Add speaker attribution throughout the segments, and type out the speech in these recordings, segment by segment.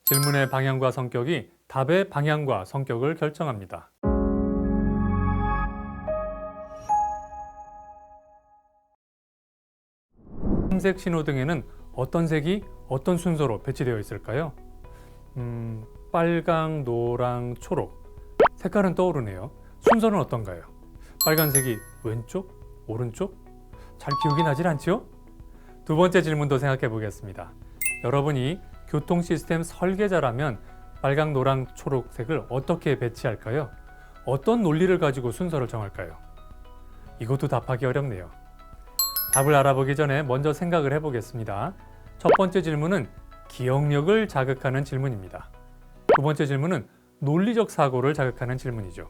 Speaker 1: 질문의 방향과 성격이 답의 방향과 성격을 결정합니다. 삼색 신호등에는 어떤 색이 어떤 순서로 배치되어 있을까요? 빨강, 노랑, 초록. 색깔은 떠오르네요. 순서는 어떤가요? 빨간색이 왼쪽, 오른쪽? 잘 기억이 나질 않지요? 두 번째 질문도 생각해 보겠습니다. 여러분이 교통 시스템 설계자라면 빨강, 노랑, 초록색을 어떻게 배치할까요? 어떤 논리를 가지고 순서를 정할까요? 이것도 답하기 어렵네요. 답을 알아보기 전에 먼저 생각을 해보겠습니다. 첫 번째 질문은 기억력을 자극하는 질문입니다. 두 번째 질문은 논리적 사고를 자극하는 질문이죠.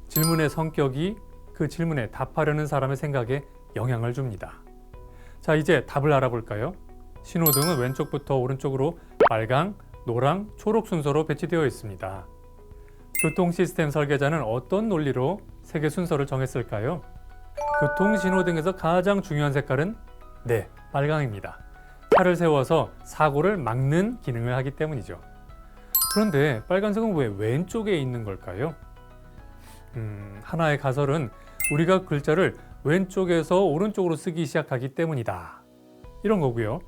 Speaker 1: 질문의 성격이 그 질문에 답하려는 사람의 생각에 영향을 줍니다. 자, 이제 답을 알아볼까요? 신호등은 왼쪽부터 오른쪽으로 빨강, 노랑, 초록 순서로 배치되어 있습니다. 교통 시스템 설계자는 어떤 논리로 색의 순서를 정했을까요? 교통 신호등에서 가장 중요한 색깔은 빨강입니다. 차를 세워서 사고를 막는 기능을 하기 때문이죠. 그런데 빨간색은 왜 왼쪽에 있는 걸까요? 하나의 가설은 우리가 글자를 왼쪽에서 오른쪽으로 쓰기 시작하기 때문이다. 이런 거고요.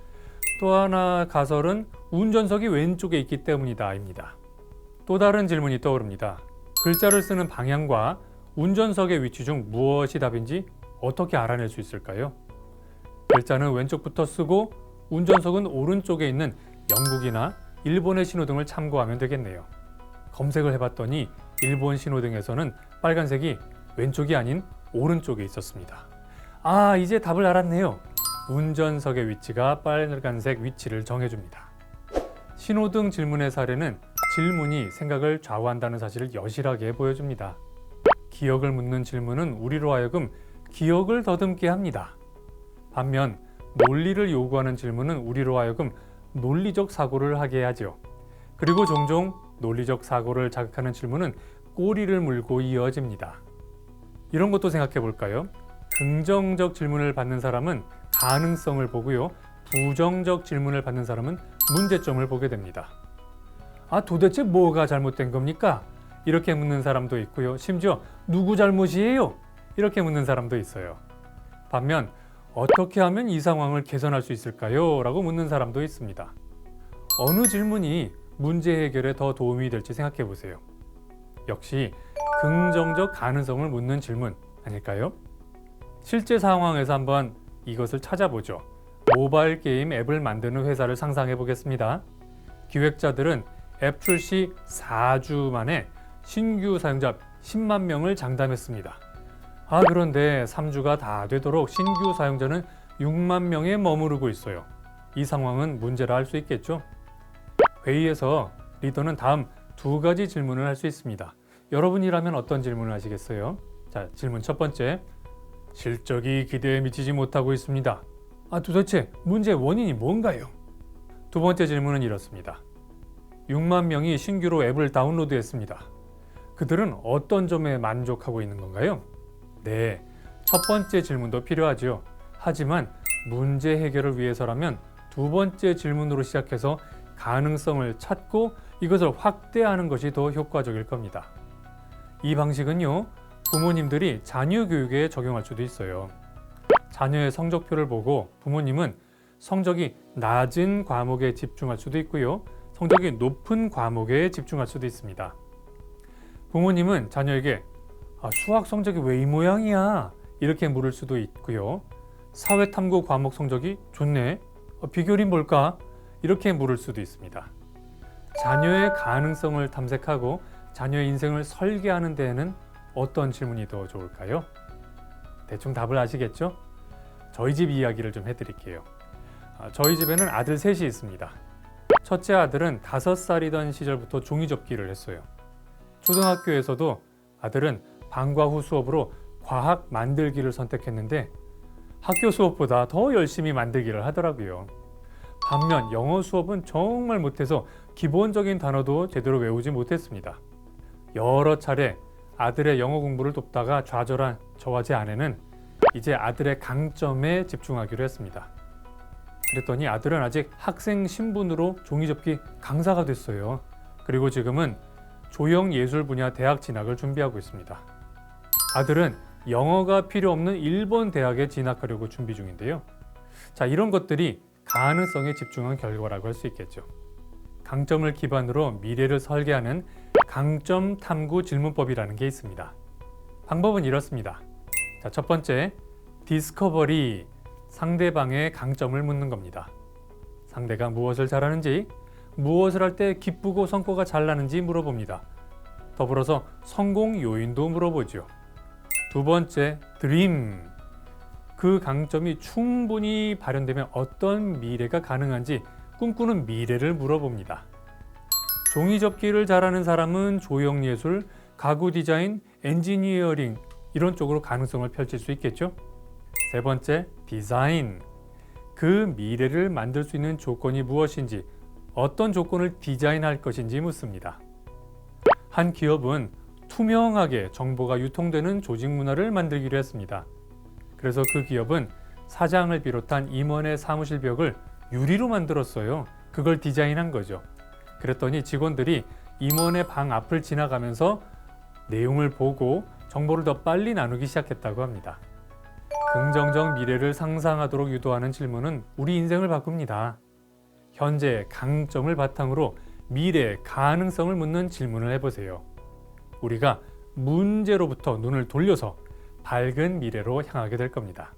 Speaker 1: 또 하나 가설은 운전석이 왼쪽에 있기 때문이다입니다. 또 다른 질문이 떠오릅니다. 글자를 쓰는 방향과 운전석의 위치 중 무엇이 답인지 어떻게 알아낼 수 있을까요? 글자는 왼쪽부터 쓰고 운전석은 오른쪽에 있는 영국이나 일본의 신호등을 참고하면 되겠네요. 검색을 해봤더니 일본 신호등에서는 빨간색이 왼쪽이 아닌 오른쪽에 있었습니다. 아, 이제 답을 알았네요. 운전석의 위치가 빨간색 위치를 정해줍니다. 신호등 질문의 사례는 질문이 생각을 좌우한다는 사실을 여실하게 보여줍니다. 기억을 묻는 질문은 우리로 하여금 기억을 더듬게 합니다. 반면 논리를 요구하는 질문은 우리로 하여금 논리적 사고를 하게 하죠. 그리고 종종 논리적 사고를 자극하는 질문은 꼬리를 물고 이어집니다. 이런 것도 생각해 볼까요? 긍정적 질문을 받는 사람은 가능성을 보고요. 부정적 질문을 받는 사람은 문제점을 보게 됩니다. 아, 도대체 뭐가 잘못된 겁니까? 이렇게 묻는 사람도 있고요. 심지어 누구 잘못이에요? 이렇게 묻는 사람도 있어요. 반면 어떻게 하면 이 상황을 개선할 수 있을까요? 라고 묻는 사람도 있습니다. 어느 질문이 문제 해결에 더 도움이 될지 생각해 보세요. 역시 긍정적 가능성을 묻는 질문 아닐까요? 실제 상황에서 한번 이것을 찾아보죠. 모바일 게임 앱을 만드는 회사를 상상해 보겠습니다. 기획자들은 앱 출시 4주 만에 신규 사용자 10만 명을 장담했습니다. 그런데 3주가 다 되도록 신규 사용자는 6만 명에 머무르고 있어요. 이 상황은 문제라 할 수 있겠죠? 회의에서 리더는 다음 두 가지 질문을 할 수 있습니다. 여러분이라면 어떤 질문을 하시겠어요? 자, 질문 첫 번째. 실적이 기대에 미치지 못하고 있습니다. 도대체 문제의 원인이 뭔가요? 두 번째 질문은 이렇습니다. 6만 명이 신규로 앱을 다운로드했습니다. 그들은 어떤 점에 만족하고 있는 건가요? 네, 첫 번째 질문도 필요하죠. 하지만 문제 해결을 위해서라면 두 번째 질문으로 시작해서 가능성을 찾고 이것을 확대하는 것이 더 효과적일 겁니다. 이 방식은요, 부모님들이 자녀 교육에 적용할 수도 있어요. 자녀의 성적표를 보고 부모님은 성적이 낮은 과목에 집중할 수도 있고요, 성적이 높은 과목에 집중할 수도 있습니다. 부모님은 자녀에게 수학 성적이 왜 이 모양이야? 이렇게 물을 수도 있고요. 사회탐구 과목 성적이 좋네. 비결이 뭘까? 이렇게 물을 수도 있습니다. 자녀의 가능성을 탐색하고 자녀의 인생을 설계하는 데에는 어떤 질문이 더 좋을까요? 대충 답을 아시겠죠? 저희 집 이야기를 좀 해드릴게요. 저희 집에는 아들 셋이 있습니다. 첫째 아들은 5살이던 시절부터 종이접기를 했어요. 초등학교에서도 아들은 방과 후 수업으로 과학 만들기를 선택했는데 학교 수업보다 더 열심히 만들기를 하더라고요. 반면 영어 수업은 정말 못해서 기본적인 단어도 제대로 외우지 못했습니다. 여러 차례 아들의 영어 공부를 돕다가 좌절한 저와 제 아내는 이제 아들의 강점에 집중하기로 했습니다. 그랬더니 아들은 아직 학생 신분으로 종이접기 강사가 됐어요. 그리고 지금은 조형예술 분야 대학 진학을 준비하고 있습니다. 아들은 영어가 필요 없는 일본 대학에 진학하려고 준비 중인데요. 자, 이런 것들이 가능성에 집중한 결과라고 할 수 있겠죠. 강점을 기반으로 미래를 설계하는 강점 탐구 질문법이라는 게 있습니다. 방법은 이렇습니다. 자, 첫 번째, 디스커버리, 상대방의 강점을 묻는 겁니다. 상대가 무엇을 잘하는지, 무엇을 할 때 기쁘고 성과가 잘 나는지 물어봅니다. 더불어서 성공 요인도 물어보죠. 두 번째, 드림, 그 강점이 충분히 발현되면 어떤 미래가 가능한지 꿈꾸는 미래를 물어봅니다. 종이접기를 잘하는 사람은 조형예술, 가구 디자인, 엔지니어링 이런 쪽으로 가능성을 펼칠 수 있겠죠. 세 번째, 디자인, 그 미래를 만들 수 있는 조건이 무엇인지, 어떤 조건을 디자인할 것인지 묻습니다. 한 기업은 투명하게 정보가 유통되는 조직 문화를 만들기로 했습니다. 그래서 그 기업은 사장을 비롯한 임원의 사무실 벽을 유리로 만들었어요. 그걸 디자인한 거죠. 그랬더니 직원들이 임원의 방 앞을 지나가면서 내용을 보고 정보를 더 빨리 나누기 시작했다고 합니다. 긍정적 미래를 상상하도록 유도하는 질문은 우리 인생을 바꿉니다. 현재 강점을 바탕으로 미래 가능성을 묻는 질문을 해보세요. 우리가 문제로부터 눈을 돌려서 밝은 미래로 향하게 될 겁니다.